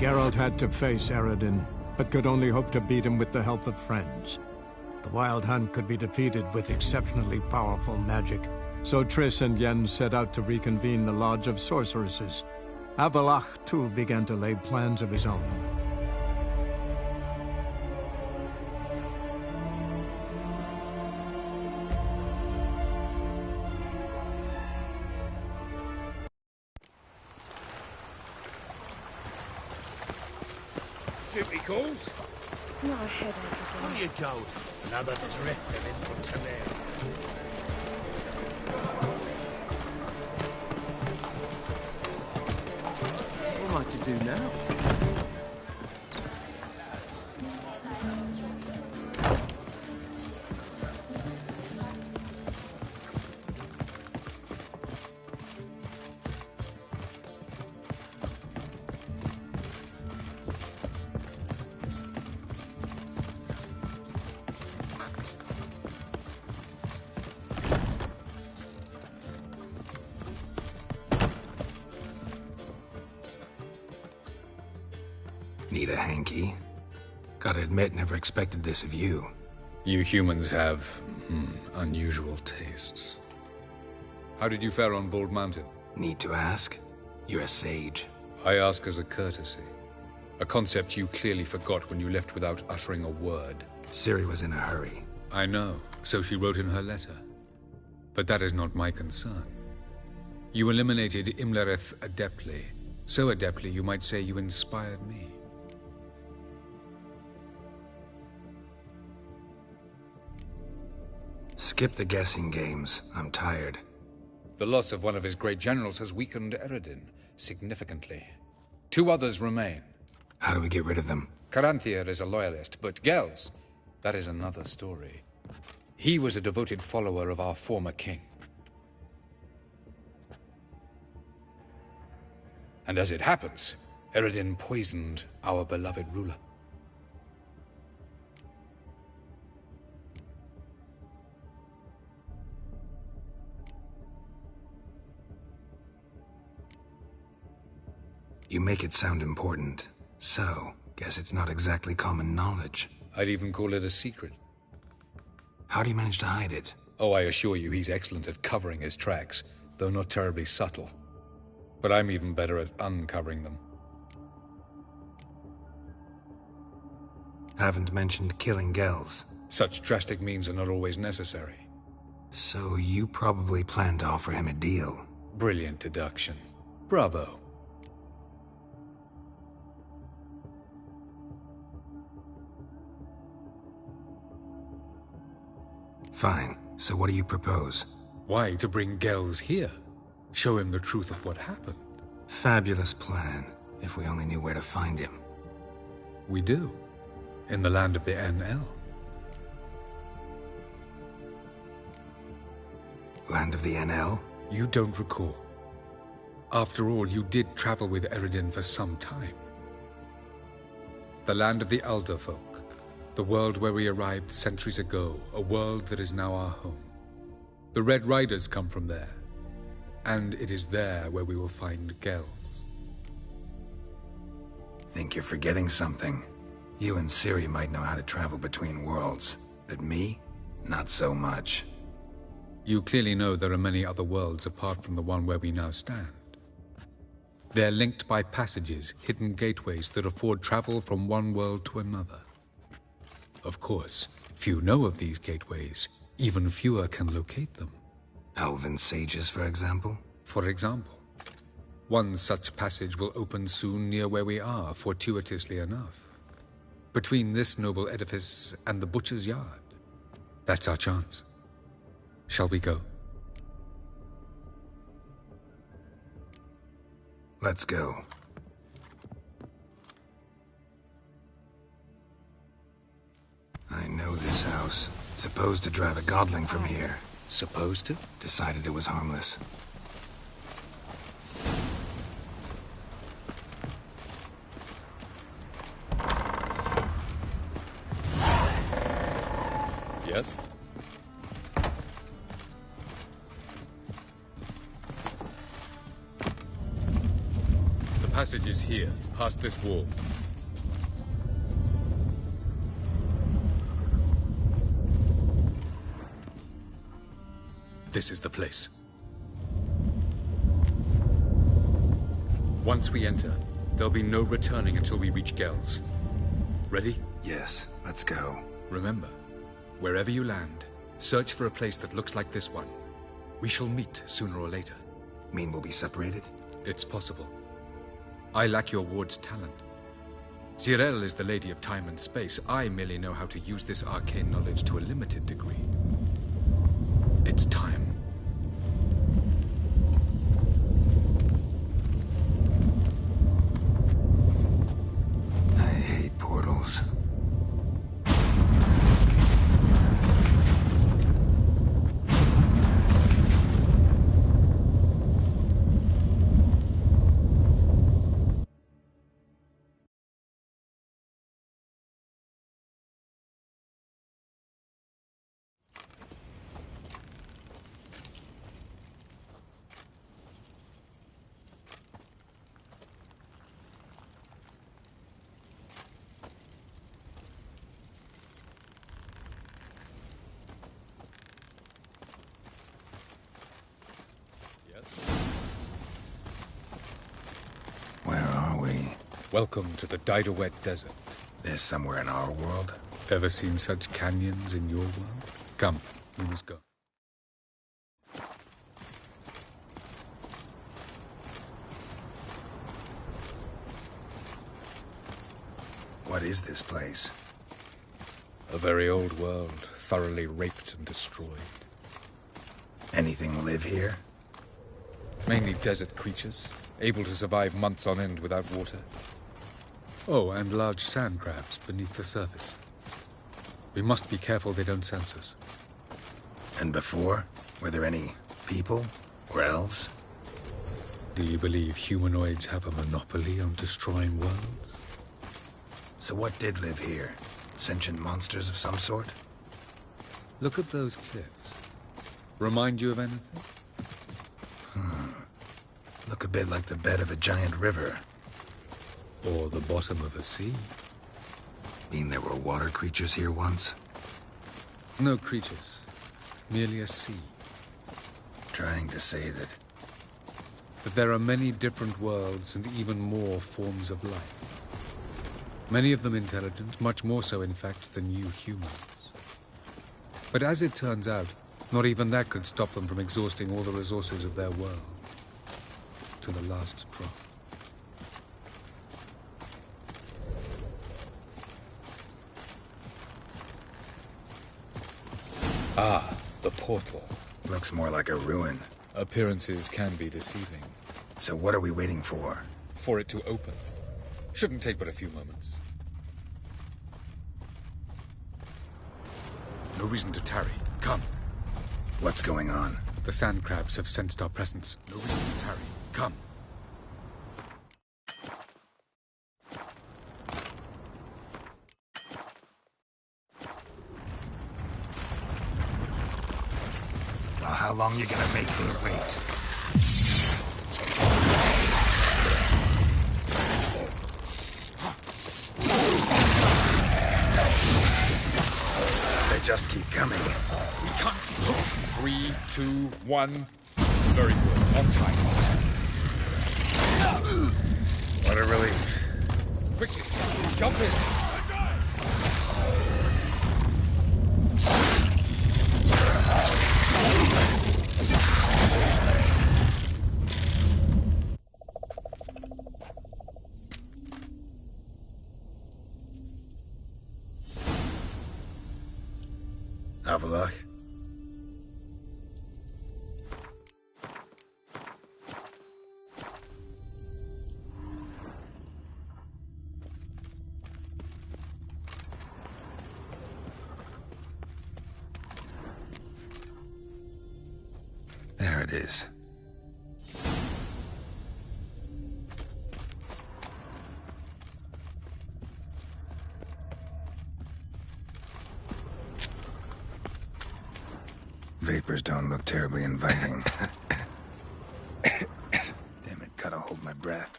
Geralt had to face Eredin, but could only hope to beat him with the help of friends. The Wild Hunt could be defeated with exceptionally powerful magic, so Triss and Yen set out to reconvene the Lodge of Sorceresses. Avallac'h, too, began to lay plans of his own. Duty calls? Not a headache again. Where you going? Another drifter in from Temeria. What am I to do now? Need a hanky? Gotta admit, never expected this of you. You humans have, unusual tastes. How did you fare on Bald Mountain? Need to ask? You're a sage. I ask as a courtesy. A concept you clearly forgot when you left without uttering a word. Ciri was in a hurry. I know, so she wrote in her letter. But that is not my concern. You eliminated Imlerith adeptly. So adeptly, you might say you inspired me. Skip the guessing games. I'm tired. The loss of one of his great generals has weakened Eredin significantly. 2 others remain. How do we get rid of them? Caranthir is a loyalist, but Gels, that is another story. He was a devoted follower of our former king. And as it happens, Eredin poisoned our beloved ruler. You make it sound important. So, guess it's not exactly common knowledge. I'd even call it a secret. How do you manage to hide it? Oh, I assure you he's excellent at covering his tracks, though not terribly subtle. But I'm even better at uncovering them. Haven't mentioned killing Gels. Such drastic means are not always necessary. So you probably plan to offer him a deal. Brilliant deduction. Bravo. Fine. So what do you propose? Why, to bring Gels here. Show him the truth of what happened. Fabulous plan, if we only knew where to find him. We do. In the land of the NL. Land of the NL? You don't recall. After all, you did travel with Eredin for some time. The land of the Elder Folk. The world where we arrived centuries ago, a world that is now our home. The Red Riders come from there, and it is there where we will find Gels. Think you're forgetting something. You and Ciri might know how to travel between worlds, but me? Not so much. You clearly know there are many other worlds apart from the one where we now stand. They're linked by passages, hidden gateways that afford travel from one world to another. Of course, few know of these gateways. Even fewer can locate them. Elven sages, for example? For example. One such passage will open soon near where we are, fortuitously enough. Between this noble edifice and the butcher's yard. That's our chance. Shall we go? Let's go. I know this house. Supposed to drive a godling from here. Supposed to? Decided it was harmless. Yes? The passage is here, past this wall. This is the place. Once we enter, there'll be no returning until we reach Gel's. Ready? Yes, let's go. Remember, wherever you land, search for a place that looks like this one. We shall meet sooner or later. Mean we'll be separated? It's possible. I lack your ward's talent. Zyrel is the Lady of Time and Space. I merely know how to use this arcane knowledge to a limited degree. It's time. I hate portals. Where are we? Welcome to the Didowet Desert. This somewhere in our world? Ever seen such canyons in your world? Come, we must go. What is this place? A very old world, thoroughly raped and destroyed. Anything live here? Mainly desert creatures, able to survive months on end without water. Oh, and large sand crabs beneath the surface. We must be careful they don't sense us. And before? Were there any people? Or elves? Do you believe humanoids have a monopoly on destroying worlds? So what did live here? Sentient monsters of some sort? Look at those cliffs. Remind you of anything? Look a bit like the bed of a giant river. Or the bottom of a sea? Mean there were water creatures here once? No creatures. Merely a sea. Trying to say that... But there are many different worlds and even more forms of life. Many of them intelligent, much more so in fact than you humans. But as it turns out, not even that could stop them from exhausting all the resources of their world. To the last drop. Ah, the portal. Looks more like a ruin. Appearances can be deceiving. So what are we waiting for? For it to open. Shouldn't take but a few moments. No reason to tarry. Come. What's going on? The sand crabs have sensed our presence. No reason to tarry. Come. Well, how long you gonna make me wait? They just keep coming. We can't. 3, 2, 1. Very good. On time. What a relief. Quickly, jump in. Avallac'h? There it is. Vapors don't look terribly inviting. Damn it, gotta hold my breath.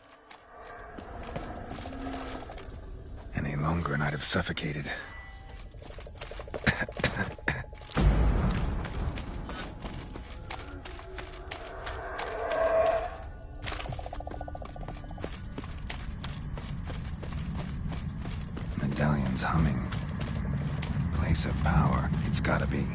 longer and I'd have suffocated. Medallion's humming. Place of power. It's gotta be.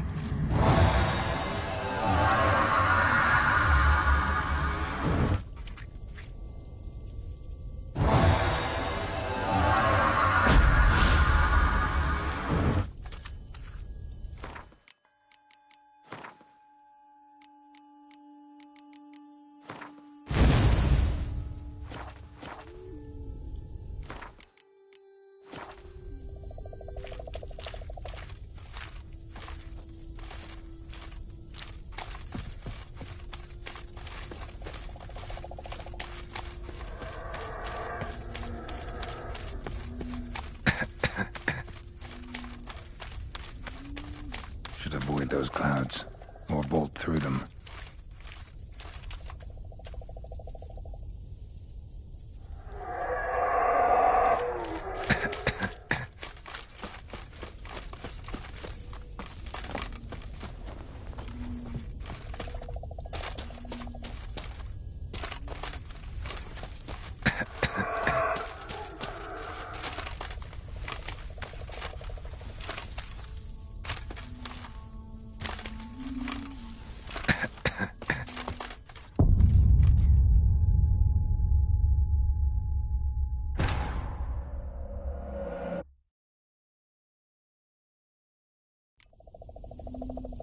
Should avoid those clouds, or bolt through them.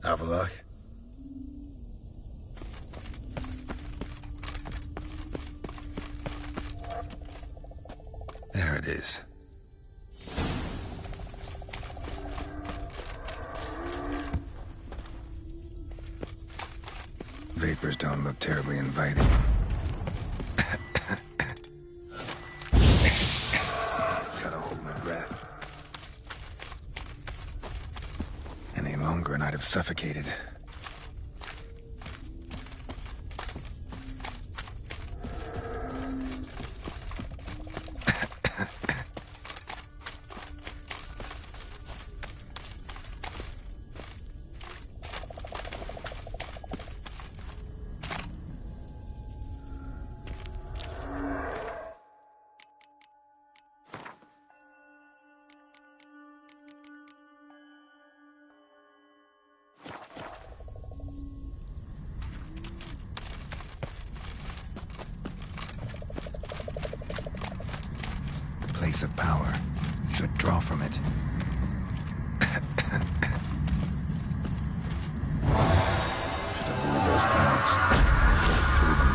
Avallac'h? There it is. Vapors don't look terribly inviting. Gotta hold my breath. Any longer and I'd have suffocated. Place of power. Should draw from it. Should avoid those clouds. Through them.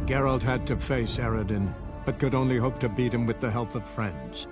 Geralt had to face Eredin, but could only hope to beat him with the help of friends.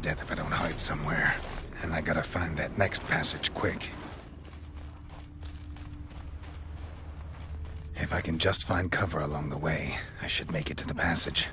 to death if I don't hide somewhere. And I gotta find that next passage quick. If I can just find cover along the way, I should make it to the passage.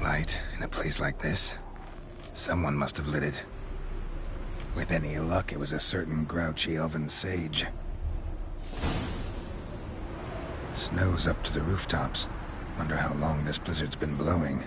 Light in a place like this? Someone must have lit it. With any luck, it was a certain grouchy elven sage. Snow's up to the rooftops. Wonder how long this blizzard's been blowing.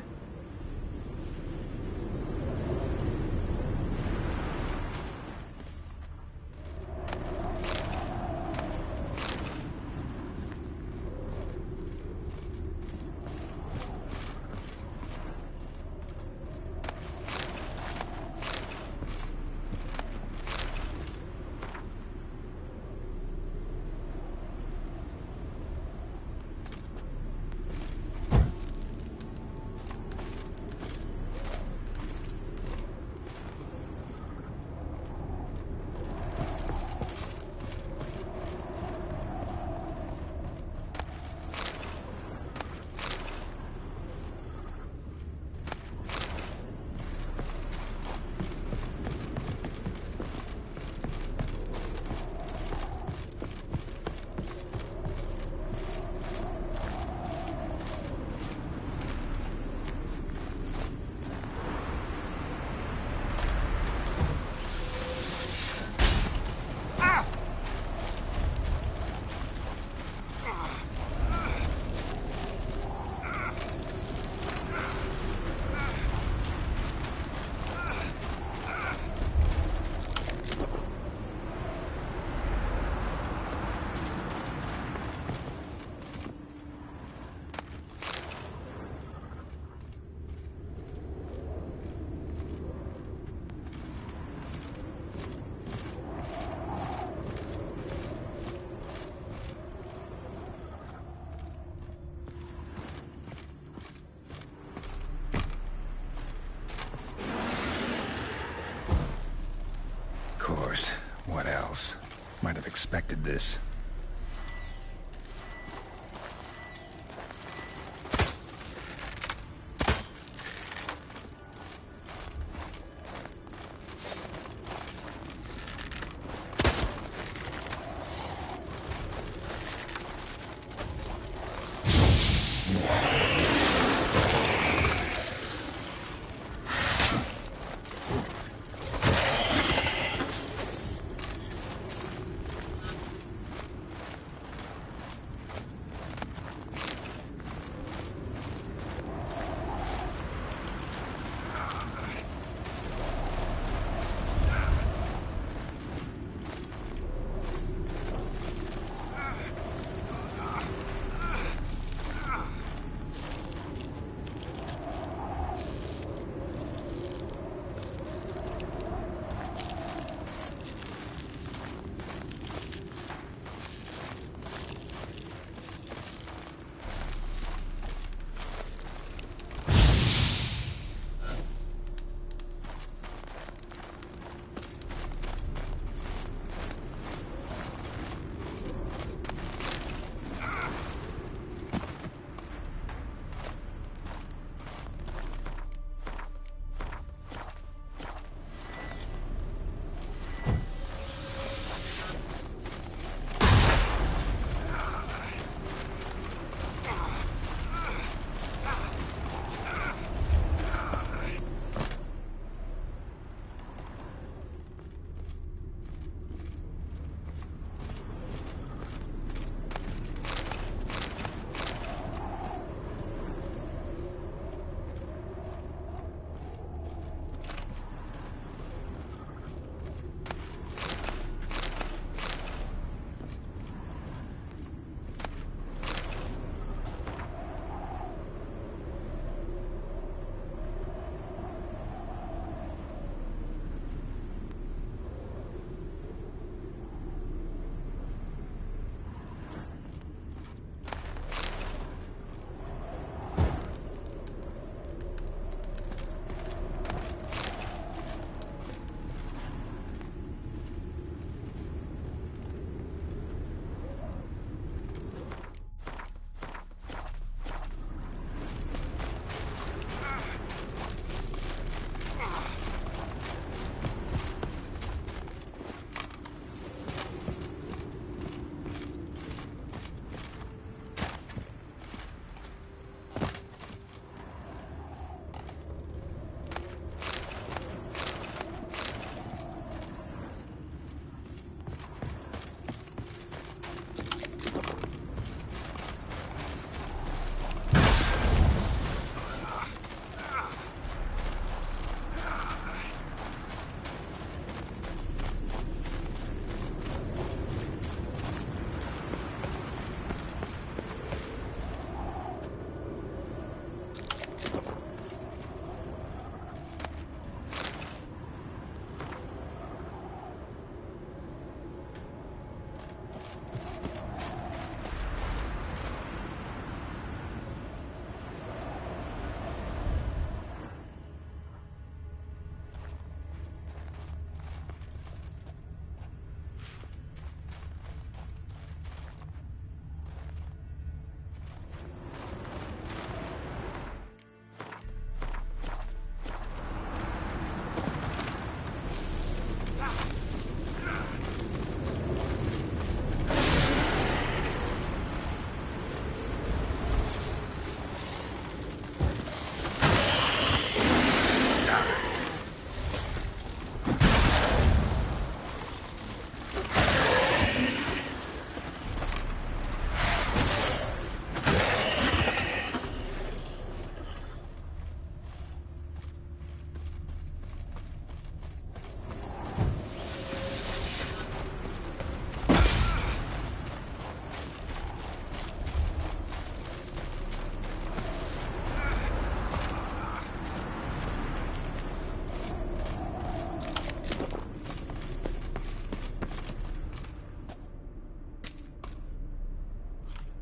What else? Might have expected this.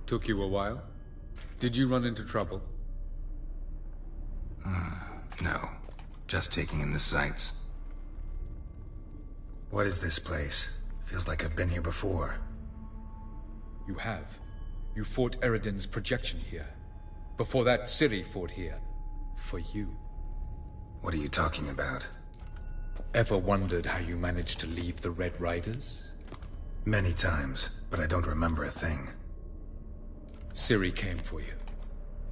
Took you a while? Did you run into trouble? No. Just taking in the sights. What is this place? Feels like I've been here before. You have. You fought Eredin's projection here. Before that, Ciri fought here. For you. What are you talking about? Ever wondered how you managed to leave the Red Riders? Many times, but I don't remember a thing. Ciri came for you.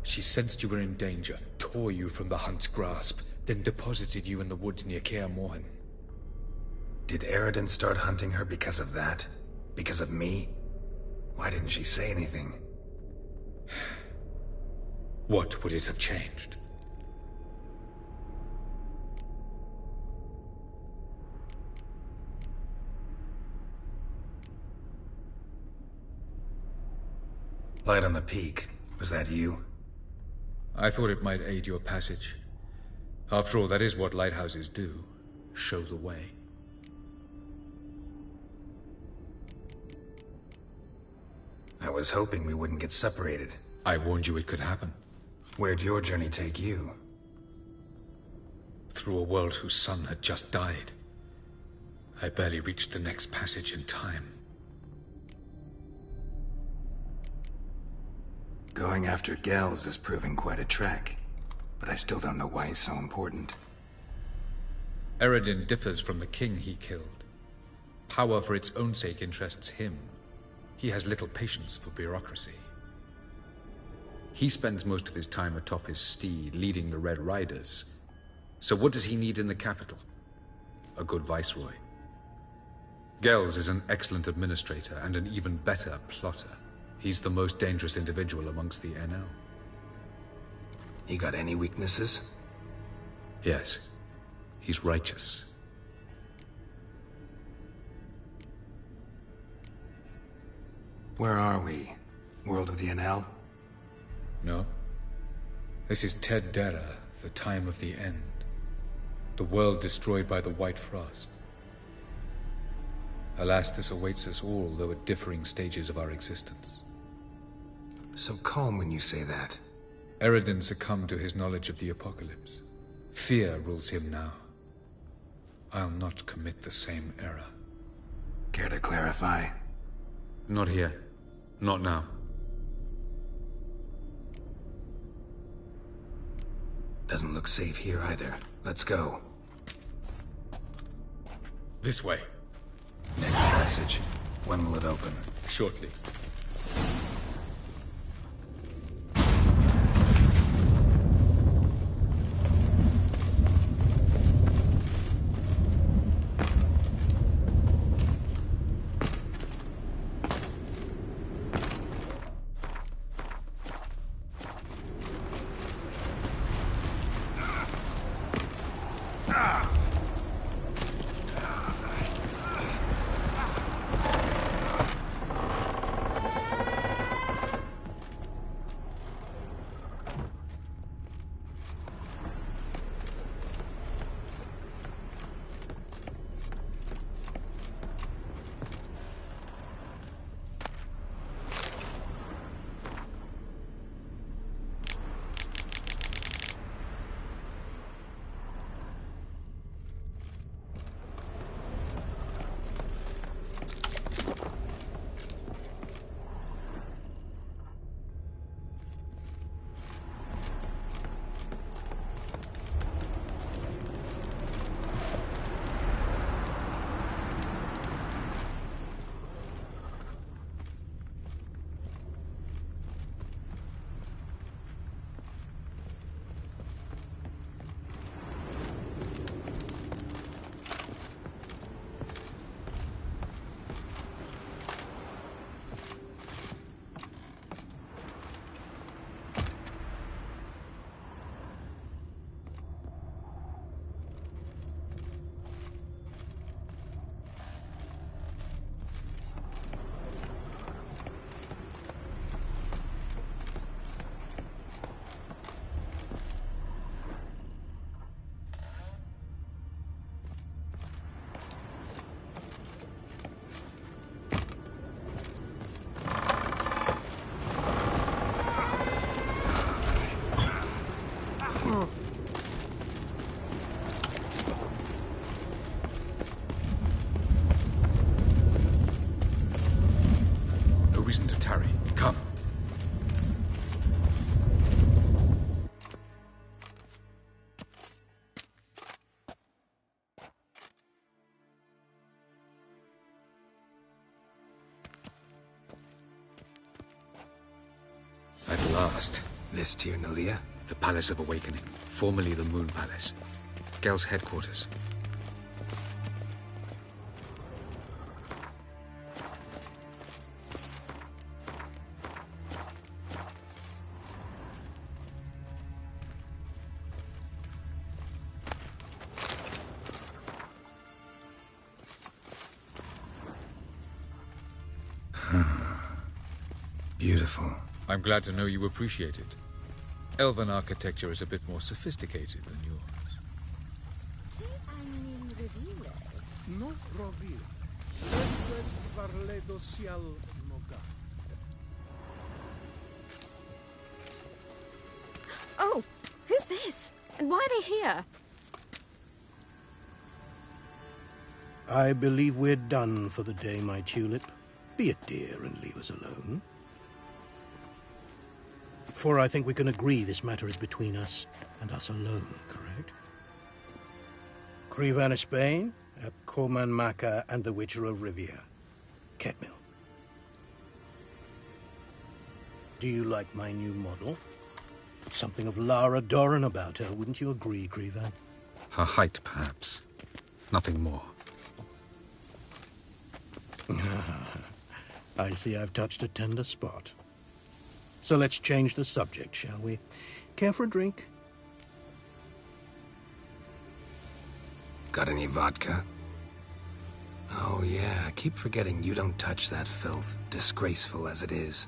She sensed you were in danger, tore you from the Hunt's grasp, then deposited you in the woods near Kaer Morhen. Did Eredin start hunting her because of that? Because of me? Why didn't she say anything? What would it have changed? Light on the peak. Was that you? I thought it might aid your passage. After all, that is what lighthouses do. Show the way. I was hoping we wouldn't get separated. I warned you it could happen. Where'd your journey take you? Through a world whose sun had just died. I barely reached the next passage in time. Going after Gels is proving quite a trek, but I still don't know why he's so important. Eredin differs from the king he killed. Power for its own sake interests him. He has little patience for bureaucracy. He spends most of his time atop his steed, leading the Red Riders. So what does he need in the capital? A good viceroy. Gels is an excellent administrator and an even better plotter. He's the most dangerous individual amongst the NL. He got any weaknesses? Yes. He's righteous. Where are we? World of the NL? No. This is Ted Dara, the time of the end. The world destroyed by the White Frost. Alas, this awaits us all, though at differing stages of our existence. So calm when you say that. Eredin succumbed to his knowledge of the apocalypse. Fear rules him now. I'll not commit the same error. Care to clarify? Not here. Not now. Doesn't look safe here either. Let's go. This way. Next passage. When will it open? Shortly. last. This Tyr Nalia? The Palace of Awakening, formerly the Moon Palace. Gel's headquarters. Beautiful. I'm glad to know you appreciate it. Elven architecture is a bit more sophisticated than yours. No rovir. Varledo sial moga. Oh, who's this? And why are they here? I believe we're done for the day, my tulip. Be a dear and leave us alone. For I think we can agree this matter is between us and us alone, correct? Krivan of Spain, Koman Maka, and the Witcher of Rivia. Ketmil. Do you like my new model? It's something of Lara Doran about her, wouldn't you agree, Krivan? Her height, perhaps. Nothing more. I see I've touched a tender spot. So let's change the subject, shall we? Care for a drink? Got any vodka? Oh yeah, I keep forgetting you don't touch that filth, disgraceful as it is.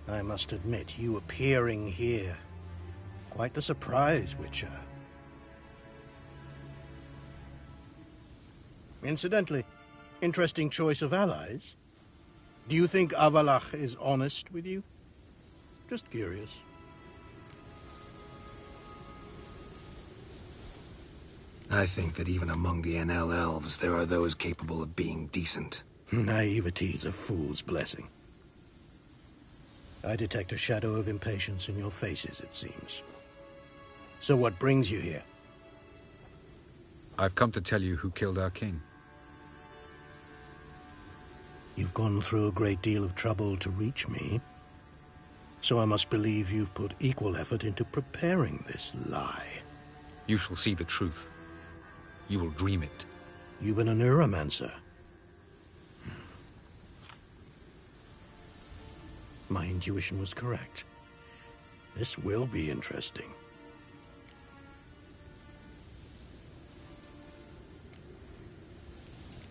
I must admit, you appearing here. Quite the surprise, Witcher. Incidentally, interesting choice of allies. Do you think Avalach is honest with you? Just curious. I think that even among the NL elves, there are those capable of being decent. Naivety is a fool's blessing. I detect a shadow of impatience in your faces, it seems. So what brings you here? I've come to tell you who killed our king. You've gone through a great deal of trouble to reach me. So I must believe you've put equal effort into preparing this lie. You shall see the truth. You will dream it. You've been a neuromancer. My intuition was correct. This will be interesting.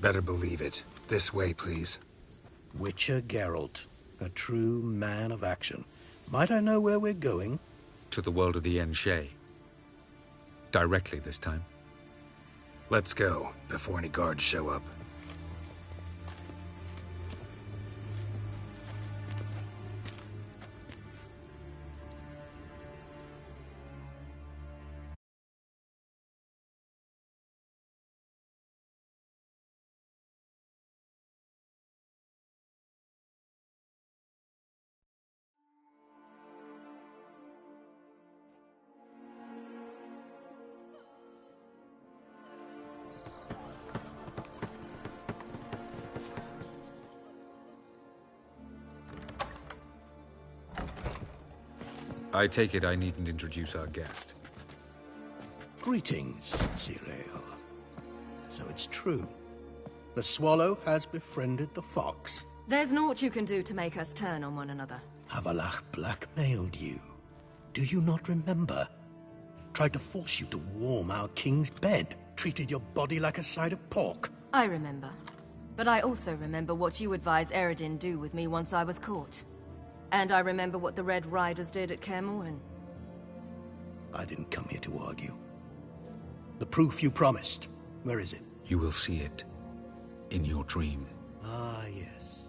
Better believe it. This way, please. Witcher Geralt, a true man of action. Might I know where we're going? To the world of the Enshe. Directly this time. Let's go, before any guards show up. I take it I needn't introduce our guest. Greetings, Cyril. So it's true. The swallow has befriended the fox. There's naught you can do to make us turn on one another. Avallac'h blackmailed you. Do you not remember? Tried to force you to warm our king's bed. Treated your body like a side of pork. I remember. But I also remember what you advised Eredin do with me once I was caught. And I remember what the Red Riders did at Kaer Morhen. I didn't come here to argue. The proof you promised, where is it? You will see it in your dream. Ah, yes.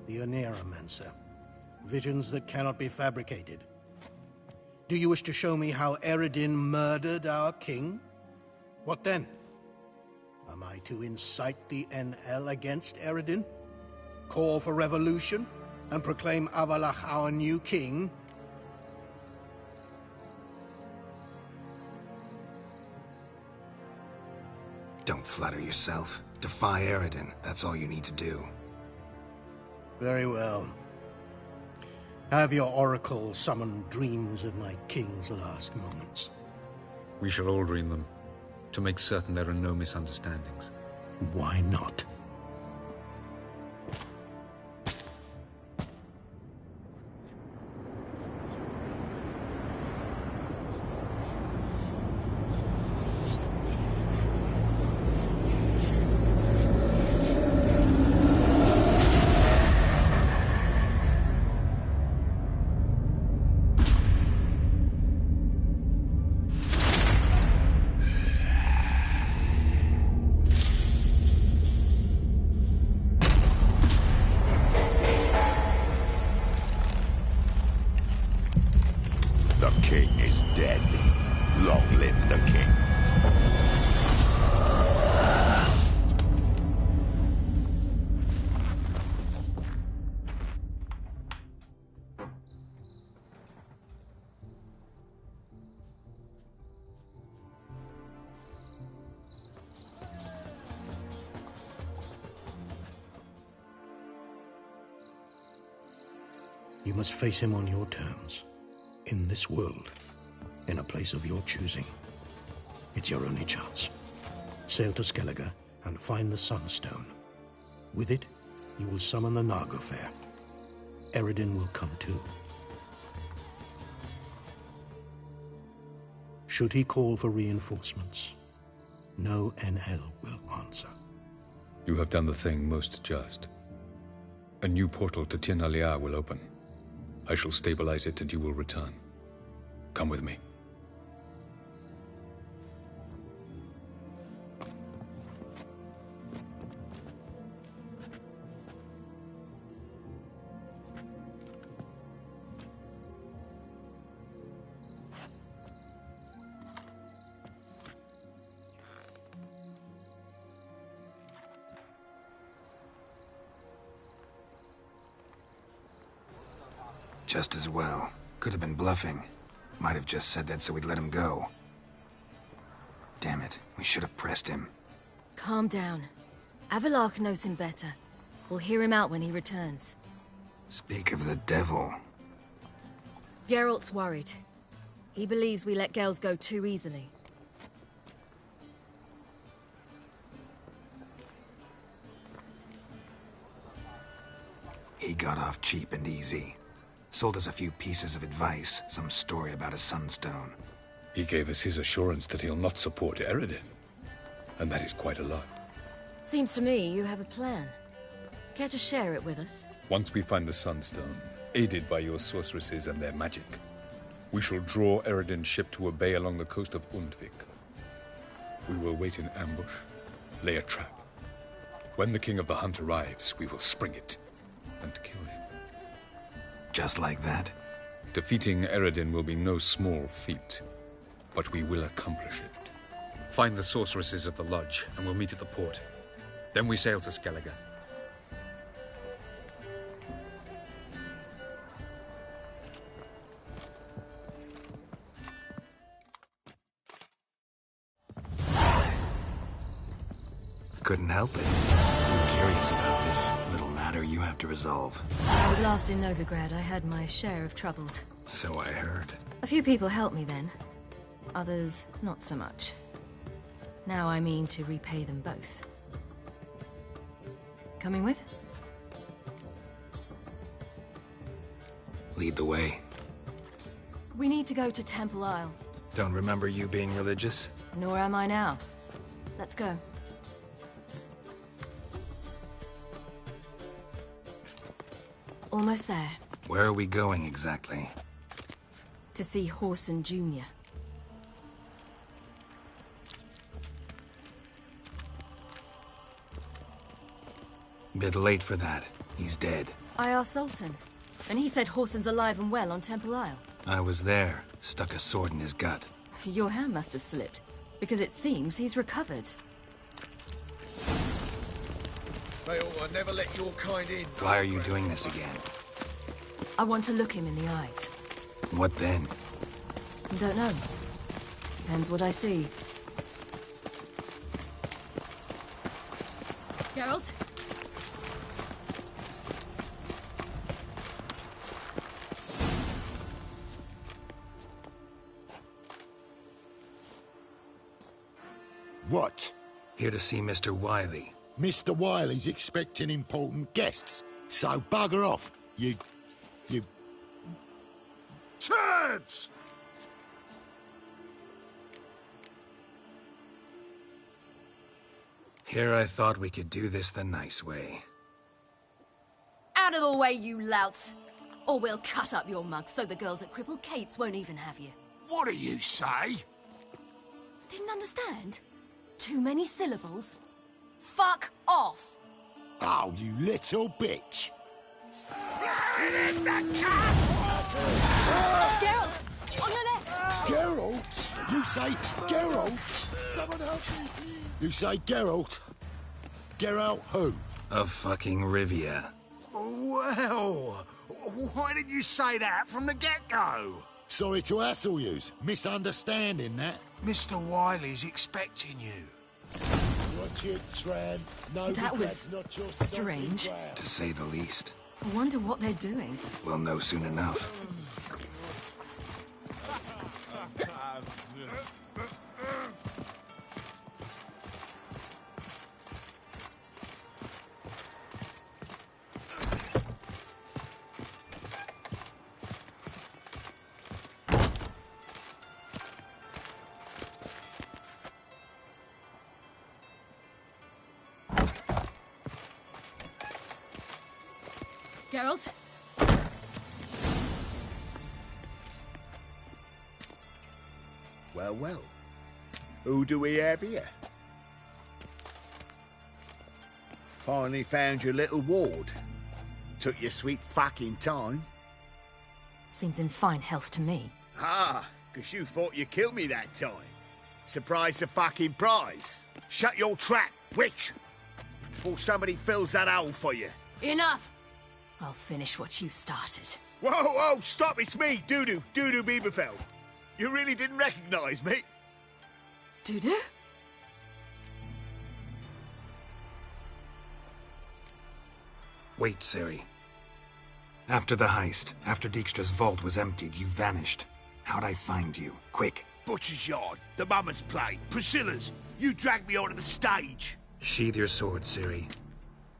The Oneiromancer. Visions that cannot be fabricated. Do you wish to show me how Eredin murdered our king? What then? Am I to incite the NL against Eredin? Call for revolution? And proclaim Avallac'h our new king? Don't flatter yourself. Defy Eredin. That's all you need to do. Very well. Have your oracle summon dreams of my king's last moments. We shall all dream them, to make certain there are no misunderstandings. Why not? The king is dead. Long live the king. You must face him on your terms. In this world, in a place of your choosing. It's your only chance. Sail to Skellige and find the Sunstone. With it, you will summon the Naglfar. Eredin will come too. Should he call for reinforcements, no NL will answer. You have done the thing most just. A new portal to Tir na Liar will open. I shall stabilize it and you will return. Come with me. Just as well. Could have been bluffing. Might have just said that so we'd let him go. Damn it, we should have pressed him. Calm down. Avallac'h knows him better. We'll hear him out when he returns. Speak of the devil. Geralt's worried. He believes we let Gels go too easily. He got off cheap and easy. Sold us a few pieces of advice, some story about a sunstone. He gave us his assurance that he'll not support Eredin. And that is quite a lot. Seems to me you have a plan. Care to share it with us? Once we find the Sunstone, aided by your sorceresses and their magic, we shall draw Eredin's ship to a bay along the coast of Undvik. We will wait in ambush, lay a trap. When the King of the Hunt arrives, we will spring it and kill him. Just like that? Defeating Eredin will be no small feat, but we will accomplish it. Find the sorceresses of the Lodge, and we'll meet at the port. Then we sail to Skellige. Couldn't help it. I'm curious about this little matter. matter you have to resolve. I was last in Novigrad. I had my share of troubles. So I heard. A few people helped me then. Others, not so much. Now I mean to repay them both. Coming with? Lead the way. We need to go to Temple Isle. Don't remember you being religious? Nor am I now. Let's go. Almost there. Where are we going exactly? To see Whoreson Jr. Bit late for that. He's dead. I asked Sultan, and he said Whoreson's alive and well on Temple Isle. I was there. Stuck a sword in his gut. Your hand must have slipped, because it seems he's recovered. They ought to never let your kind in. Why are you doing this again? I want to look him in the eyes. What then? Don't know. Depends what I see. Geralt? What? Here to see Mr. Wiley. Mr. Wiley's expecting important guests, so bugger off, you... Turds! Here I thought we could do this the nice way. Out of the way, you louts! Or we'll cut up your mug so the girls at Cripple Kate's won't even have you. What do you say? Didn't understand? Too many syllables? Fuck off! Oh, you little bitch. Geralt! On your left! Geralt? You say Geralt? Someone help me, please. You say Geralt? Geralt who? Of fucking Rivia. Well, why didn't you say that from the get-go? Sorry to hassle yous. Misunderstanding that. Mr. Wiley's expecting you. Watch it, Tran. No, That was not your strange. To say the least. I wonder what they're doing. We'll know soon enough. Geralt? Well, well. Who do we have here? Finally found your little ward. Took your sweet fucking time. Seems in fine health to me. Ah, 'cause you thought you killed me that time. Surprise the fucking prize. Shut your trap, witch! Before somebody fills that hole for you. Enough! I'll finish what you started. Whoa, whoa, stop, it's me, Dudu Bieberfeld. You really didn't recognize me? Dudu? Wait, Ciri. After the heist, after Dijkstra's vault was emptied, you vanished. How'd I find you? Quick. Butcher's Yard, the Mummer's Play, Priscilla's. You dragged me onto the stage. Sheathe your sword, Ciri.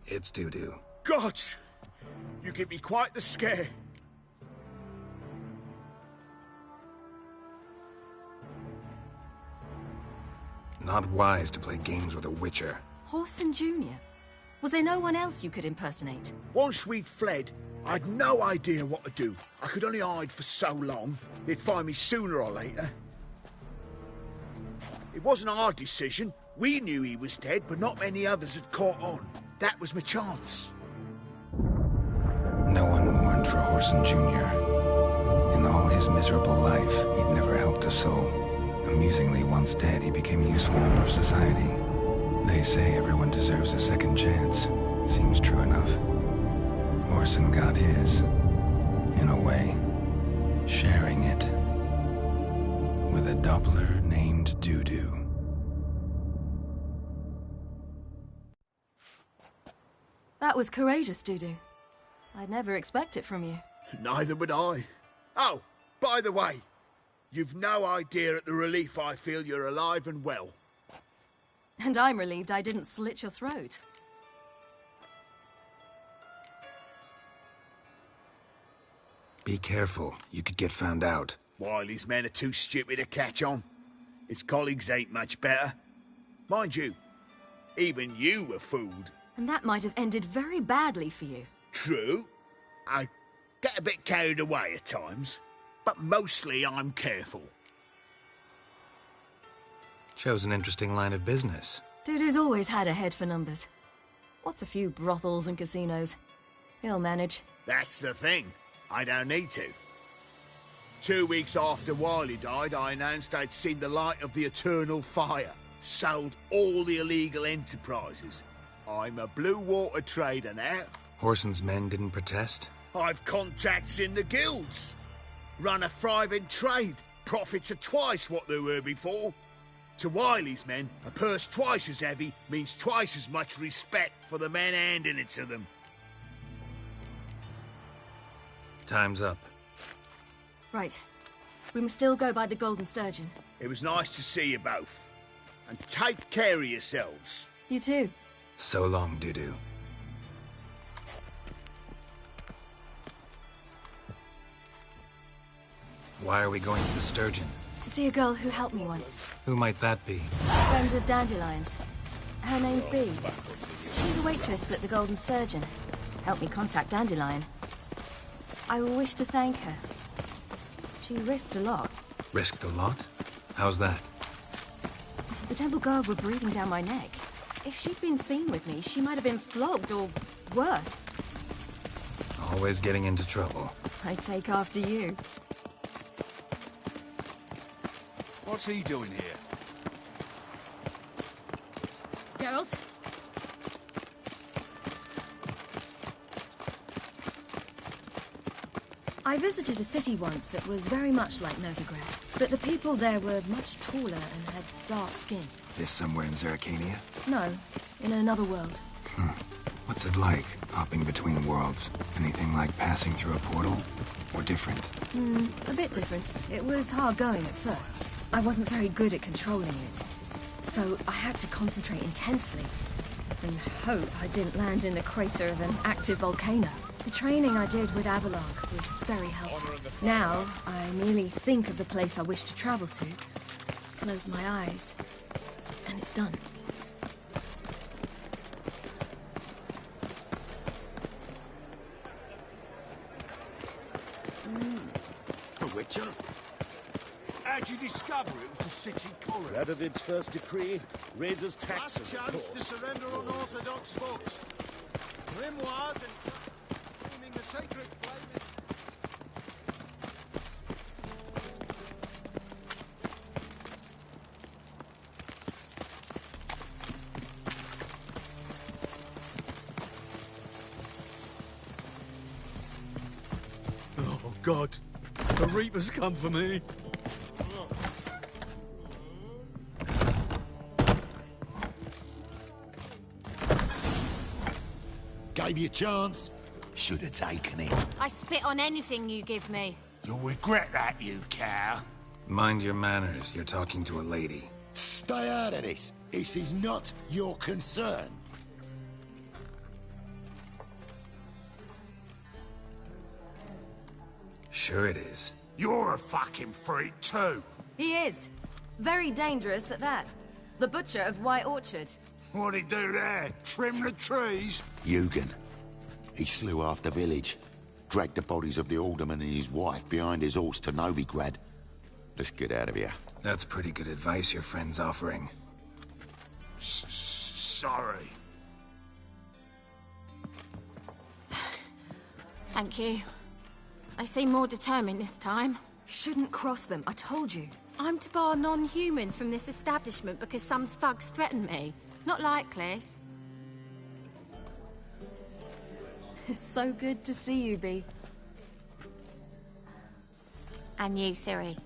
It's Dudu. God, you give me quite the scare. Not wise to play games with a Witcher. Whoreson Jr.? Was there no one else you could impersonate? Once we'd fled, I'd no idea what to do. I could only hide for so long. They'd find me sooner or later. It wasn't our decision. We knew he was dead, but not many others had caught on. That was my chance. No one mourned for Whoreson Jr. In all his miserable life, he'd never helped a soul. Amusingly, once dead, he became a useful member of society. They say everyone deserves a second chance. Seems true enough. Whoreson got his, in a way, sharing it with a Doppler named Dudu. That was courageous, Dudu. I'd never expect it from you. Neither would I. Oh, by the way, you've no idea at the relief I feel you're alive and well. And I'm relieved I didn't slit your throat. Be careful. You could get found out. Wiley's men are too stupid to catch on. His colleagues ain't much better. Mind you, even you were fooled. And that might have ended very badly for you. True. I get a bit carried away at times, but mostly I'm careful. Chose an interesting line of business. Dudu's always had a head for numbers. What's a few brothels and casinos? He'll manage. That's the thing. I don't need to. 2 weeks after Wiley died, I announced I'd seen the light of the eternal fire. Sold all the illegal enterprises. I'm a blue water trader now. Whoreson's men didn't protest? I've contacts in the guilds. Run a thriving trade. Profits are twice what they were before. To Wiley's men, a purse twice as heavy means twice as much respect for the men handing it to them. Time's up. Right. We must still go by the Golden Sturgeon. It was nice to see you both. And take care of yourselves. You too. So long, Dudu. Why are we going to the Sturgeon? To see a girl who helped me once. Who might that be? A friend of Dandelion's. Her name's Bee. She's a waitress at the Golden Sturgeon. Helped me contact Dandelion. I wish to thank her. She risked a lot. Risked a lot? How's that? The Temple Guard were breathing down my neck. If she'd been seen with me, she might have been flogged or worse. Always getting into trouble. I take after you. What's he doing here? Geralt? I visited a city once that was very much like Novigrad, but the people there were much taller and had dark skin. This somewhere in Zerrikania? No, in another world. What's it like, hopping between worlds? Anything like passing through a portal? Or different? A bit different. It was hard going at first. I wasn't very good at controlling it. So I had to concentrate intensely and hope I didn't land in the crater of an active volcano. The training I did with Avalok was very helpful. Now, I merely think of the place I wish to travel to, close my eyes, and it's done. A witcher? How'd you discover it was the city coroner? Radovid's first decree raises taxes, Last chance to surrender unorthodox votes. Grimoires and claiming the sacred flame. Oh, God. The Reapers come for me. Gave you a chance. Should have taken it. I spit on anything you give me. You'll regret that, you cow. Mind your manners, you're talking to a lady. Stay out of this. This is not your concern. Sure it is. You're a fucking freak too. He is. Very dangerous at that. The butcher of White Orchard. What'd he do there? Trim the trees? Eugen. He slew half the village. Dragged the bodies of the alderman and his wife behind his horse to Novigrad. Let's get out of here. That's pretty good advice your friend's offering. Sorry. Thank you. I seem more determined this time. Shouldn't cross them, I told you. I'm to bar non-humans from this establishment because some thugs threaten me. Not likely. It's so good to see you, Bee. And you, Ciri.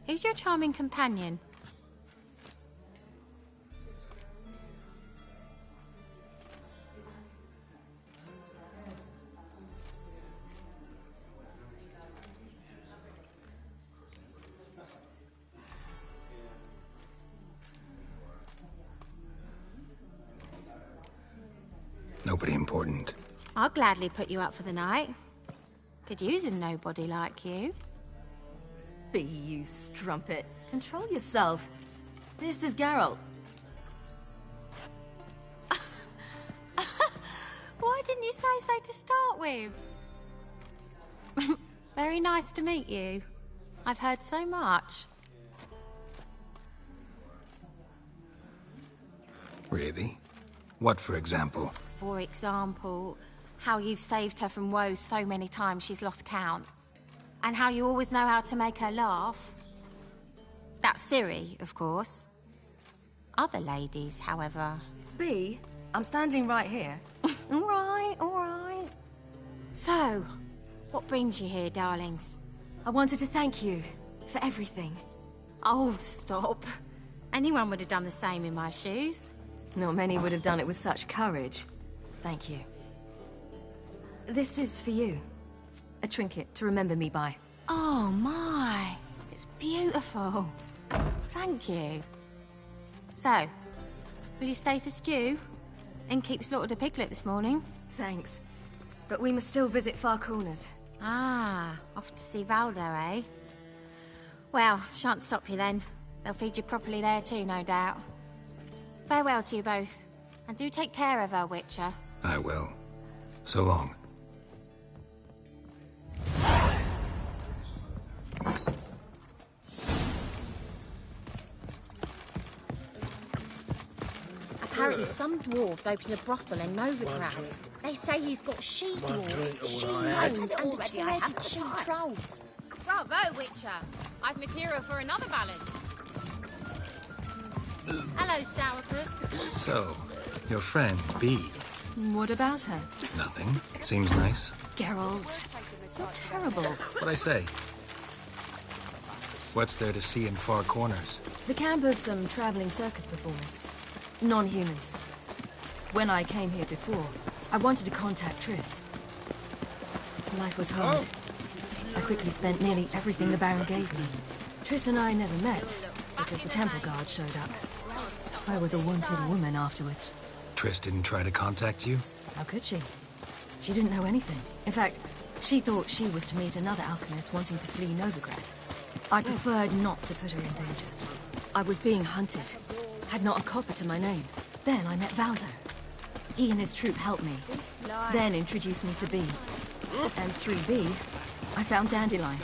Who's your charming companion? Nobody important. I'll gladly put you up for the night. Could use a nobody like you. Be you strumpet. Control yourself. This is Geralt. Why didn't you say so to start with? Very nice to meet you. I've heard so much. Really? What, for example? For example, how you've saved her from woes so many times she's lost count. And how you always know how to make her laugh. That's Ciri, of course. Other ladies, however... B, I'm standing right here. All right, all right. So, what brings you here, darlings? I wanted to thank you for everything. Oh, stop. Anyone would have done the same in my shoes. Not many would have done it with such courage. Thank you. This is for you. A trinket to remember me by. Oh, my. It's beautiful. Thank you. So, will you stay for stew? And keep slaughtered a piglet this morning? Thanks. But we must still visit Far Corners. Ah, off to see Valdo, eh? Well, shan't stop you then. They'll feed you properly there too, no doubt. Farewell to you both. And do take care of her, Witcher. I will. So long. Apparently some dwarves opened a brothel in Novigrad. They say he's got she-dwarves, she-gnomes, and a two-headed she-troll. Bravo, Witcher! I've material for another ballad. Hello, Sourpuss. So, your friend, B. What about her? Nothing. Seems nice. Geralt, you're terrible. What'd I say? What's there to see in Far Corners? The camp of some traveling circus performers. Non-humans. When I came here before, I wanted to contact Triss. Life was hard. I quickly spent nearly everything the Baron gave me. Triss and I never met, because the temple guard showed up. I was a wanted woman afterwards. Triss didn't try to contact you? How could she? She didn't know anything. In fact, she thought she was to meet another alchemist wanting to flee Novigrad. I preferred not to put her in danger. I was being hunted. Had not a copper to my name. Then I met Valdo. He and his troop helped me. Then introduced me to B. And through B, I found Dandelion.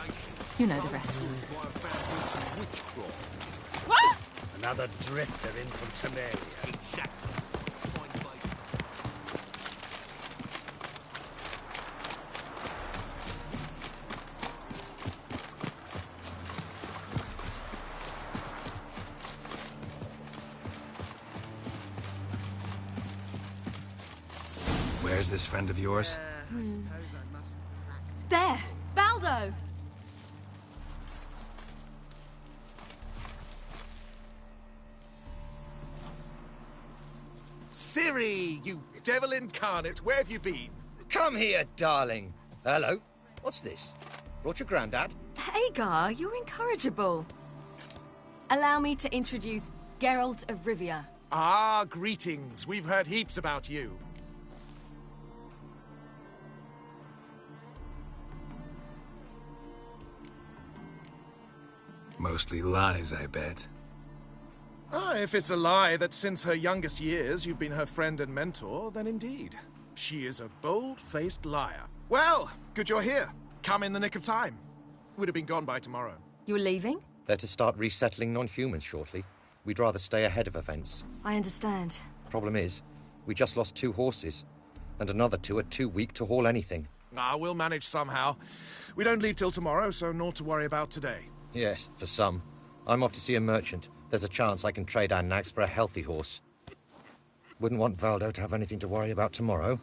You know the rest. Another drifter in from Temeria. Where's this friend of yours? There! Valdo! Ciri, you devil incarnate, where have you been? Come here, darling. Hello. What's this? Brought your granddad? Hagar, you're incorrigible. Allow me to introduce Geralt of Rivia. Ah, greetings. We've heard heaps about you. Mostly lies, I bet. Ah, if it's a lie that since her youngest years you've been her friend and mentor, then indeed. She is a bold-faced liar. Well, good you're here. Come in the nick of time. Would have been gone by tomorrow. You're leaving? They're to start resettling non-humans shortly. We'd rather stay ahead of events. I understand. Problem is, we just lost 2 horses. And another 2 are too weak to haul anything. Ah, we'll manage somehow. We don't leave till tomorrow, so naught to worry about today. Yes, for some. I'm off to see a merchant. There's a chance I can trade our nags for a healthy horse. Wouldn't want Valdo to have anything to worry about tomorrow.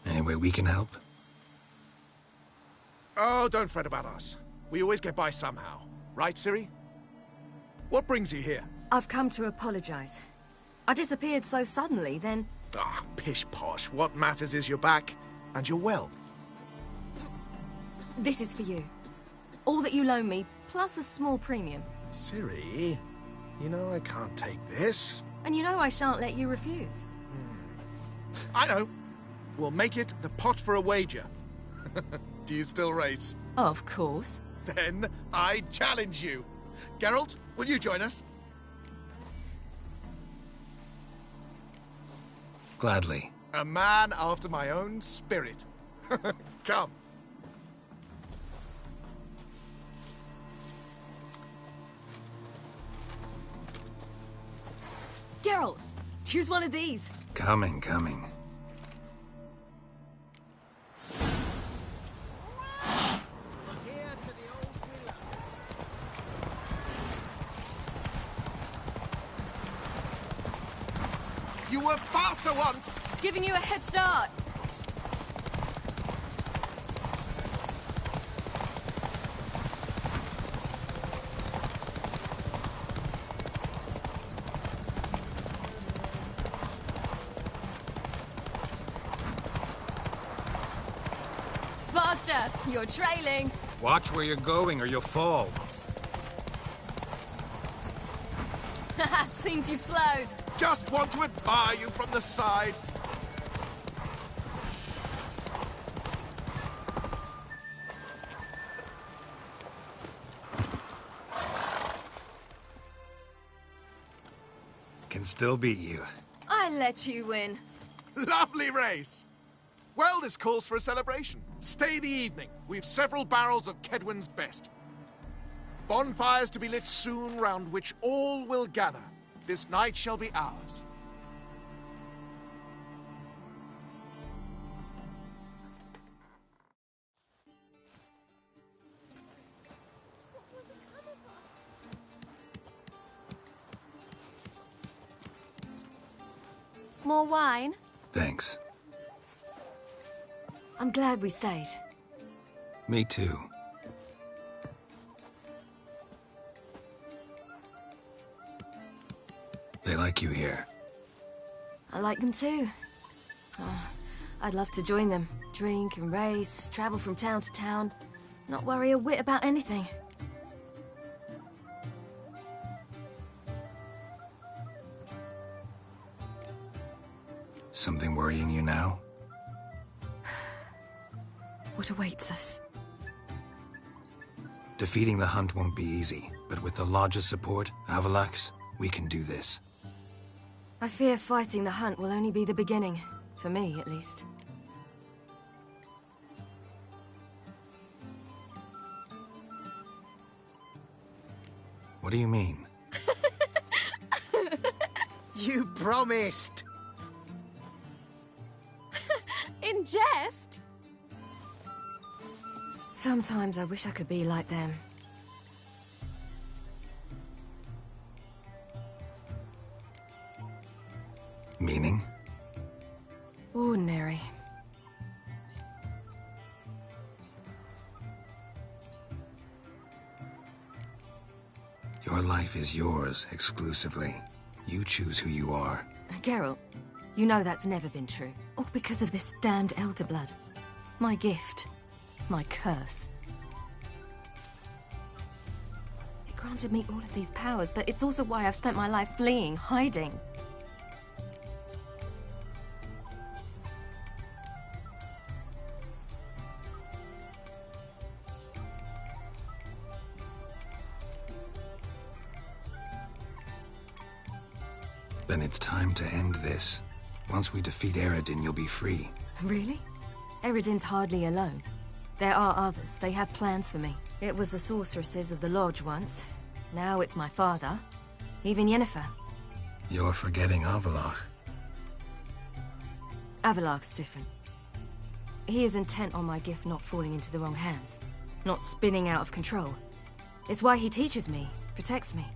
Any way we can help? Oh, don't fret about us. We always get by somehow. Right, Ciri? What brings you here? I've come to apologize. I disappeared so suddenly, then... Ah, pish-posh. What matters is you're back, and you're well. This is for you. All that you loan me, plus a small premium. Ciri, you know I can't take this. And you know I shan't let you refuse. I know. We'll make it the pot for a wager. Do you still race? Of course. Then I challenge you. Geralt, will you join us? Gladly. A man after my own spirit. Come. Geralt, choose one of these. Coming. You were faster once! Giving you a head start. Faster! You're trailing. Watch where you're going or you'll fall. Seems you've slowed. Just want to admire you from the side. Can still beat you. I let you win. Lovely race! Well, this calls for a celebration. Stay the evening. We've several barrels of Kedwen's best. Bonfires to be lit soon, round which all will gather. This night shall be ours. More wine? Thanks. I'm glad we stayed. Me too. They like you here. I like them too. Oh, I'd love to join them. Drink and race, travel from town to town. Not worry a whit about anything. Something worrying you now? What awaits us? Defeating the Hunt won't be easy, but with the Lodge's support, Avalax, we can do this. I fear fighting the Hunt will only be the beginning. For me, at least. What do you mean? You promised! In jest? Sometimes I wish I could be like them. Meaning? Ordinary. Your life is yours, exclusively. You choose who you are. Geralt, you know that's never been true. All because of this damned Elder Blood. My gift. My curse. It granted me all of these powers, but it's also why I've spent my life fleeing, hiding. Then it's time to end this. Once we defeat Eredin, you'll be free. Really? Eredin's hardly alone. There are others. They have plans for me. It was the sorceresses of the Lodge once. Now it's my father. Even Yennefer. You're forgetting Avallac'h. Avallac'h's different. He is intent on my gift not falling into the wrong hands. Not spinning out of control. It's why he teaches me, protects me.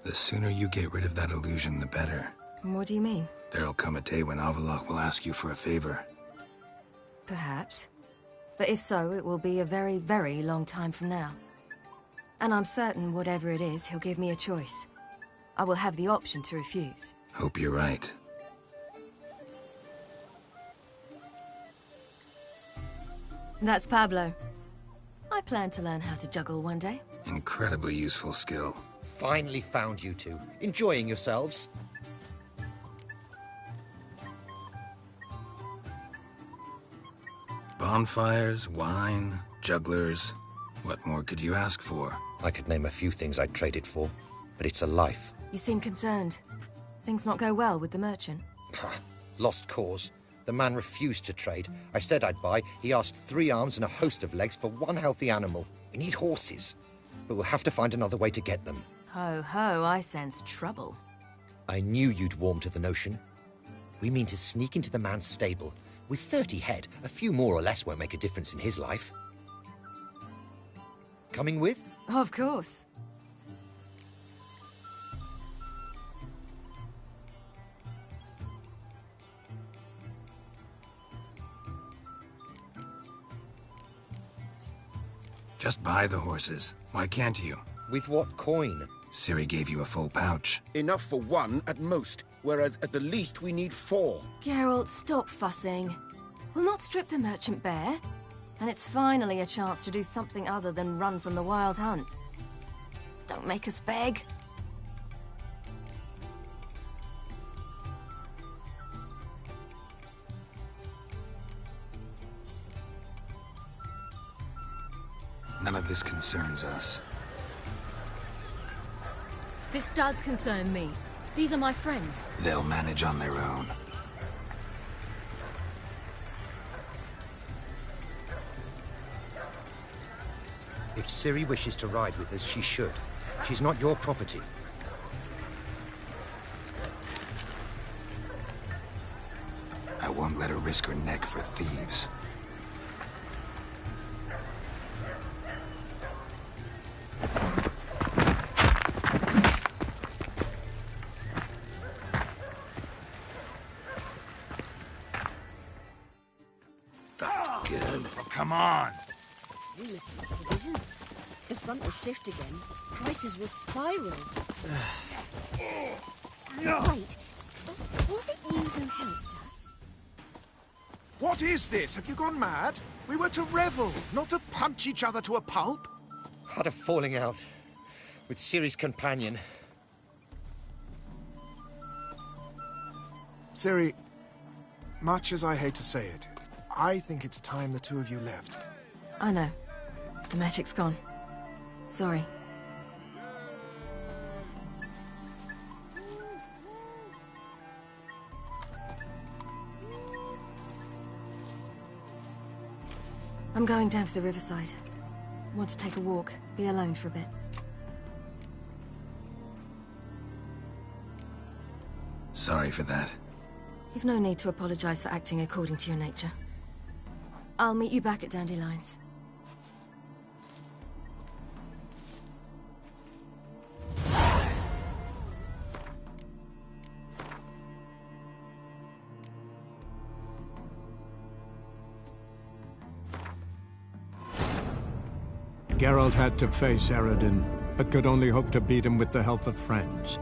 The sooner you get rid of that illusion, the better. What do you mean? There'll come a day when Avallac'h will ask you for a favor. Perhaps. But if so, it will be a very, very long time from now. And I'm certain whatever it is, he'll give me a choice. I will have the option to refuse. Hope you're right. That's Pablo. I plan to learn how to juggle one day. Incredibly useful skill. Finally found you two. Enjoying yourselves? Bonfires, wine, jugglers. What more could you ask for? I could name a few things I'd trade it for, but it's a life. You seem concerned. Things not go well with the merchant? Lost cause. The man refused to trade. I said I'd buy. He asked 3 arms and a host of legs for 1 healthy animal. We need horses, but we'll have to find another way to get them. Ho ho, I sense trouble. I knew you'd warm to the notion. We mean to sneak into the man's stable. With 30 head, a few more or less won't make a difference in his life. Coming with? Of course. Just buy the horses. Why can't you? With what coin? Ciri gave you a full pouch. Enough for 1 at most, whereas at the least we need 4. Geralt, stop fussing. We'll not strip the merchant bare. And it's finally a chance to do something other than run from the Wild Hunt. Don't make us beg. None of this concerns us. This does concern me. These are my friends. They'll manage on their own. If Ciri wishes to ride with us, she should. She's not your property. I won't let her risk her neck for thieves. Good. Oh, come on. We missed the provisions. The front will shift again. Prices will spiral. Wait, was it you who helped us? What is this? Have you gone mad? We were to revel, not to punch each other to a pulp. Had a falling out with Ciri's companion. Ciri, much as I hate to say it, I think it's time the 2 of you left. I know. The magic's gone. Sorry. I'm going down to the riverside. Want to take a walk, be alone for a bit. Sorry for that. You've no need to apologize for acting according to your nature. I'll meet you back at Dandelions. Geralt had to face Eredin, but could only hope to beat him with the help of friends.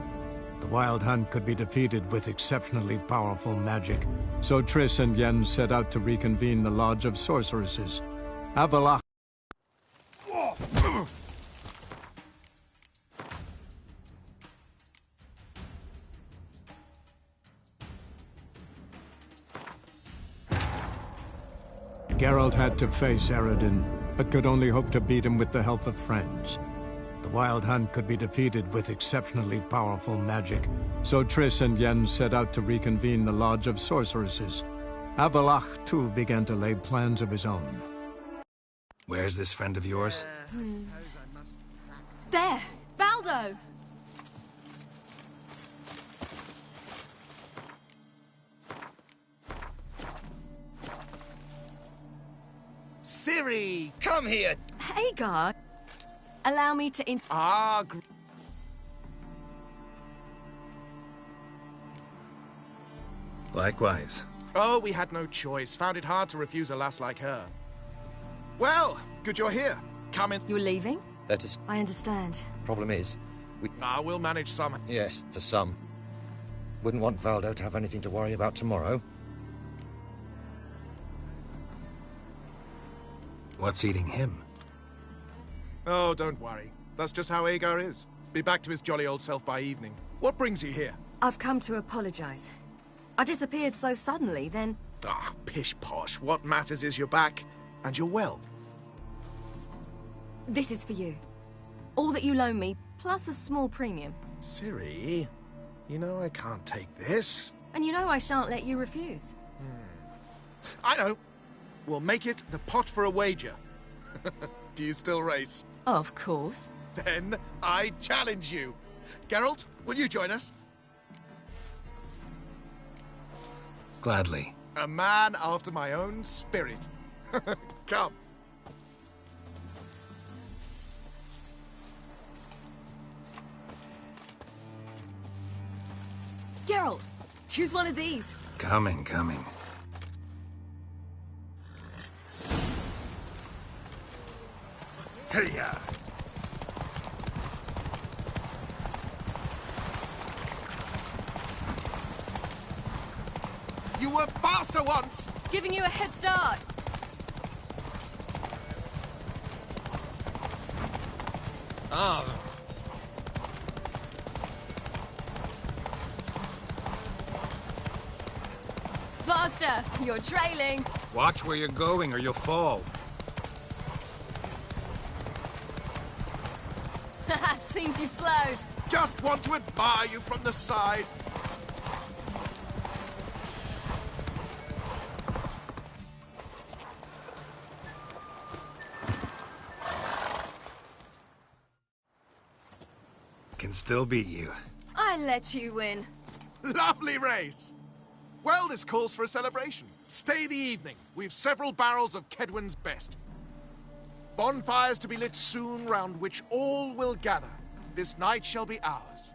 The Wild Hunt could be defeated with exceptionally powerful magic, so Triss and Yen set out to reconvene the Lodge of Sorceresses. Avallac'h. Geralt had to face Eredin, but could only hope to beat him with the help of friends. The Wild Hunt could be defeated with exceptionally powerful magic, so Triss and Yen set out to reconvene the Lodge of Sorceresses. Avallac'h, too, began to lay plans of his own. Where's this friend of yours? There! Baldo! Ciri! Come here! Hagar! Allow me to Likewise. Oh, we had no choice. Found it hard to refuse a lass like her. Well, good you're here. Come in. You're leaving? Let us... I understand. Problem is, we'll manage some. Yes, for some. Wouldn't want Valdo to have anything to worry about tomorrow. What's eating him? Oh, don't worry. That's just how Agar is. Be back to his jolly old self by evening. What brings you here? I've come to apologize. I disappeared so suddenly, then... Ah, pish-posh. What matters is you're back, and you're well. This is for you. All that you loan me, plus a small premium. Ciri, you know I can't take this. And you know I shan't let you refuse. I know. We'll make it the pot for a wager. Do you still race? Of course. Then I challenge you. Geralt, will you join us? Gladly. A man after my own spirit. Come. Geralt, choose one of these. Coming. Hey-ya! You were faster once! Giving you a head start. Faster! You're trailing. Watch where you're going or you'll fall. Seems you've slowed. Just want to admire you from the side. Can still beat you. I let you win. Lovely race! Well, this calls for a celebration. Stay the evening. We've several barrels of Kedwen's best. Bonfires to be lit soon, round which all will gather. This night shall be ours.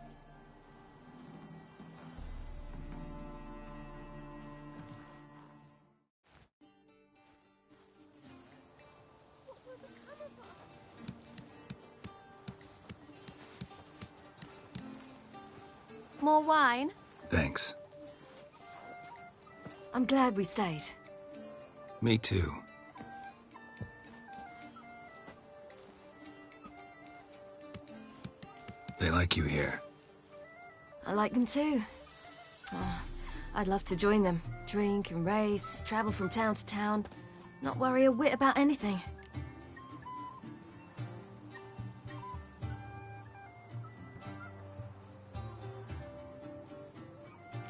More wine? Thanks. I'm glad we stayed. Me too. They like you here. I like them too. Oh, I'd love to join them. Drink and race, travel from town to town. Not worry a whit about anything.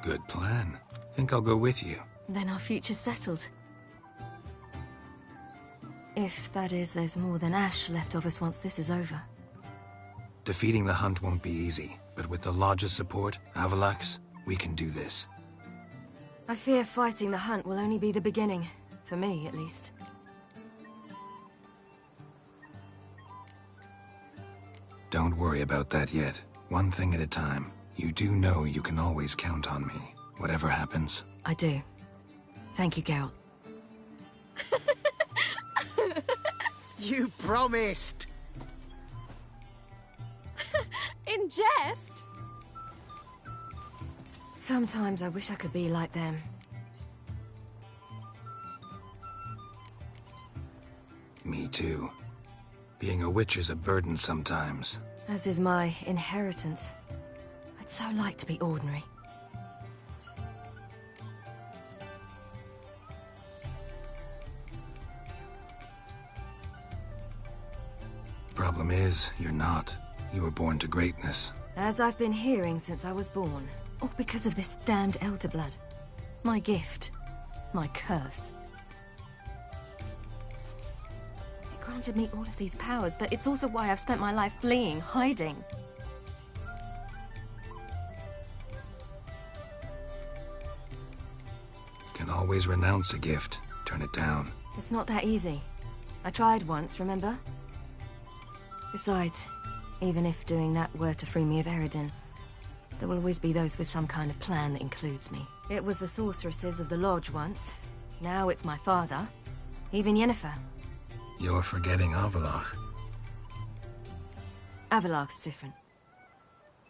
Good plan. Think I'll go with you. Then our future's settled. If, that is, there's more than ash left of us once this is over. Defeating the Hunt won't be easy, but with the Lodge's support, Avalax, we can do this. I fear fighting the Hunt will only be the beginning. For me, at least. Don't worry about that yet. One thing at a time. You do know you can always count on me, whatever happens. I do. Thank you, Geralt. You promised! In jest? Sometimes I wish I could be like them. Me too. Being a witch is a burden sometimes. As is my inheritance. I'd so like to be ordinary. Problem is, you're not. You were born to greatness. As I've been hearing since I was born. All because of this damned Elder Blood. My gift. My curse. It granted me all of these powers, but it's also why I've spent my life fleeing, hiding. Can always renounce a gift. Turn it down. It's not that easy. I tried once, remember? Besides, even if doing that were to free me of Eredin, there will always be those with some kind of plan that includes me. It was the sorceresses of the Lodge once. Now it's my father. Even Yennefer. You're forgetting Avallac'h. Avallac'h's different.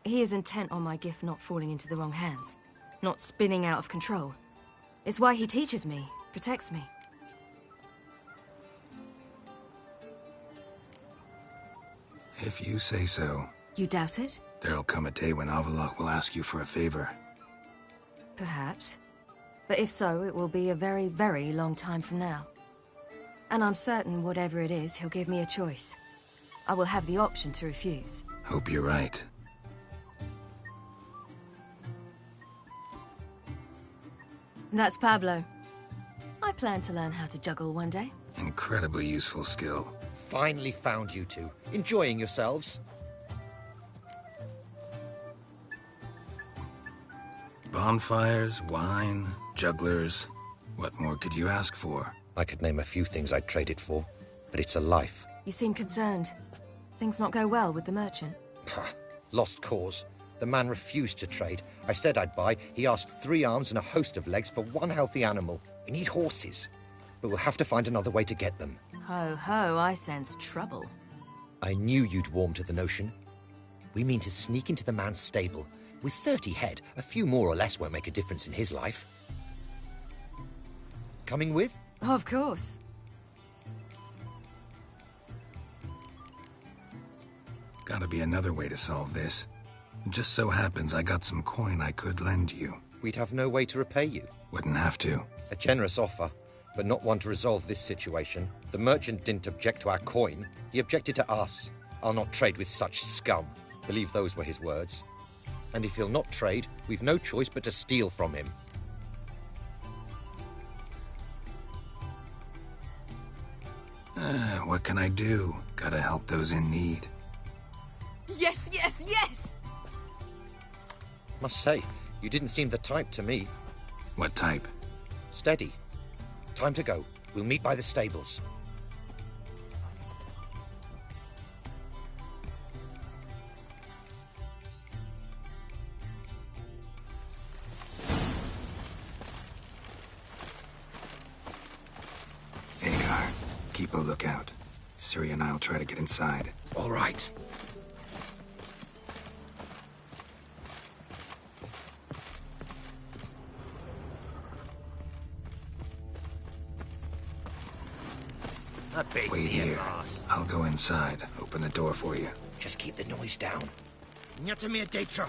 He is intent on my gift not falling into the wrong hands. Not spinning out of control. It's why he teaches me, protects me. If you say so. You doubt it? There'll come a day when Avallac'h will ask you for a favor. Perhaps. But if so, it will be a very, very long time from now. And I'm certain whatever it is, he'll give me a choice. I will have the option to refuse. Hope you're right. That's Pablo. I plan to learn how to juggle one day. Incredibly useful skill. Finally found you two. Enjoying yourselves? Bonfires, wine, jugglers. What more could you ask for? I could name a few things I'd trade it for, but it's a life. You seem concerned. Things not go well with the merchant? Lost cause. The man refused to trade. I said I'd buy. He asked 3 arms and a host of legs for one healthy animal. We need horses, but we'll have to find another way to get them. Ho ho, I sense trouble. I knew you'd warm to the notion. We mean to sneak into the man's stable. With 30 head, a few more or less won't make a difference in his life. Coming with? Of course. Gotta be another way to solve this. Just so happens I got some coin I could lend you. We'd have no way to repay you. Wouldn't have to. A generous offer, but not one to resolve this situation. The merchant didn't object to our coin. He objected to us. I'll not trade with such scum. Believe those were his words. And if he'll not trade, we've no choice but to steal from him. What can I do? Gotta help those in need. Yes, yes, yes! Must say, you didn't seem the type to me. What type? Steady. Time to go. We'll meet by the stables. Agar, keep a lookout. Ciri and I'll try to get inside. All right. Wait here. I'll go inside. Open the door for you. Just keep the noise down. Nyatamir Deitra.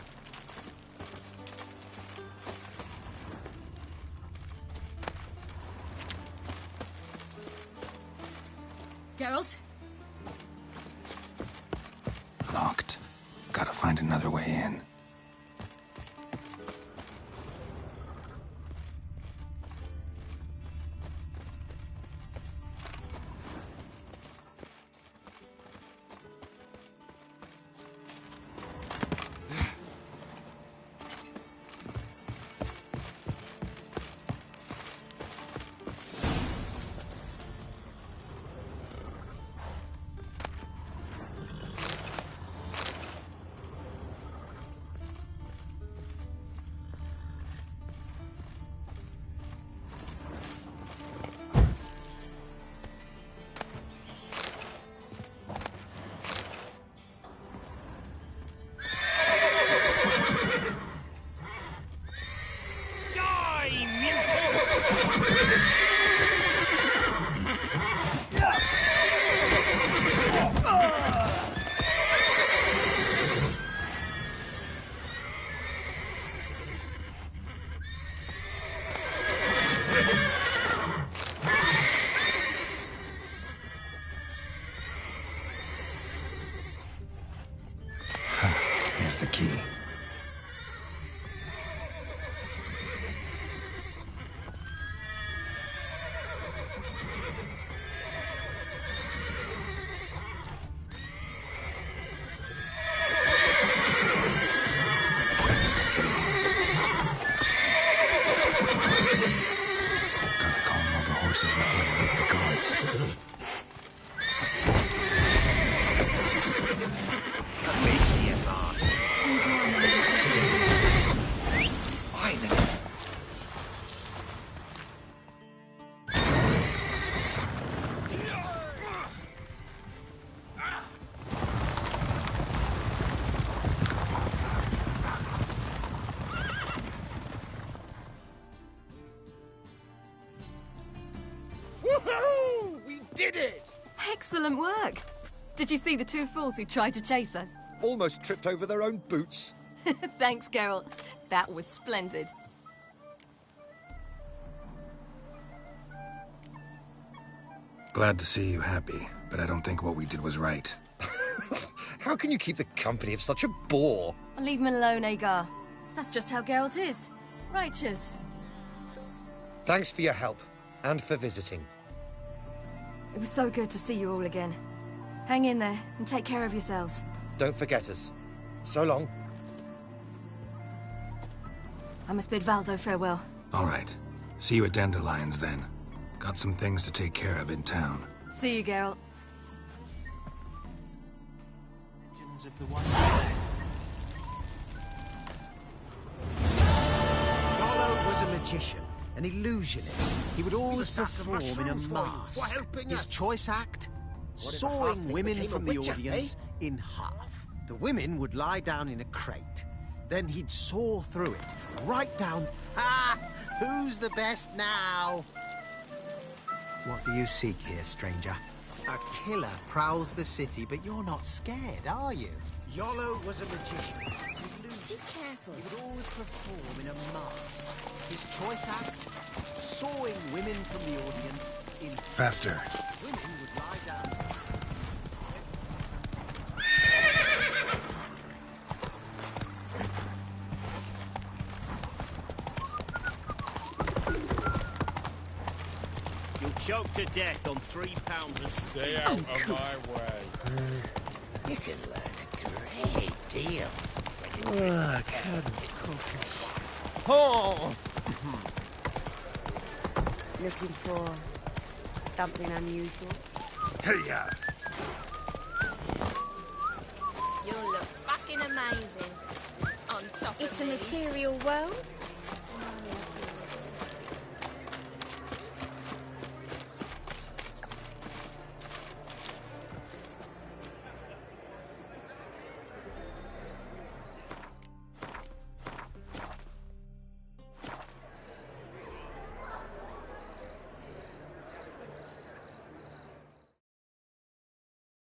Geralt? Locked. Gotta find another way in. Here's the key. Excellent work. Did you see the two fools who tried to chase us? Almost tripped over their own boots. Thanks, Geralt. That was splendid. Glad to see you happy, but I don't think what we did was right. How can you keep the company of such a bore? Leave him alone, Agar. That's just how Geralt is. Righteous. Thanks for your help, and for visiting. It was so good to see you all again. Hang in there, and take care of yourselves. Don't forget us. So long. I must bid Valdo farewell. All right. See you at Dandelions, then. Got some things to take care of in town. See you, Geralt. Legends of the White Yolo was a magician, an illusionist. He would always perform in a mask. His choice act? Sawing women from the audience in half. The women would lie down in a crate. Then he'd saw through it, right down... Ah! Who's the best now? What do you seek here, stranger? A killer prowls the city, but you're not scared, are you? Yolo was a magician. Be careful. He would always perform in a mask. His choice act? Sawing women from the audience in... Faster. Women would lie down... Choked to death on £3 a Stay out of my way. You can learn a great deal. Oh! Looking for something unusual? Hey-ya! You look fucking amazing. On top It's of a me. material world.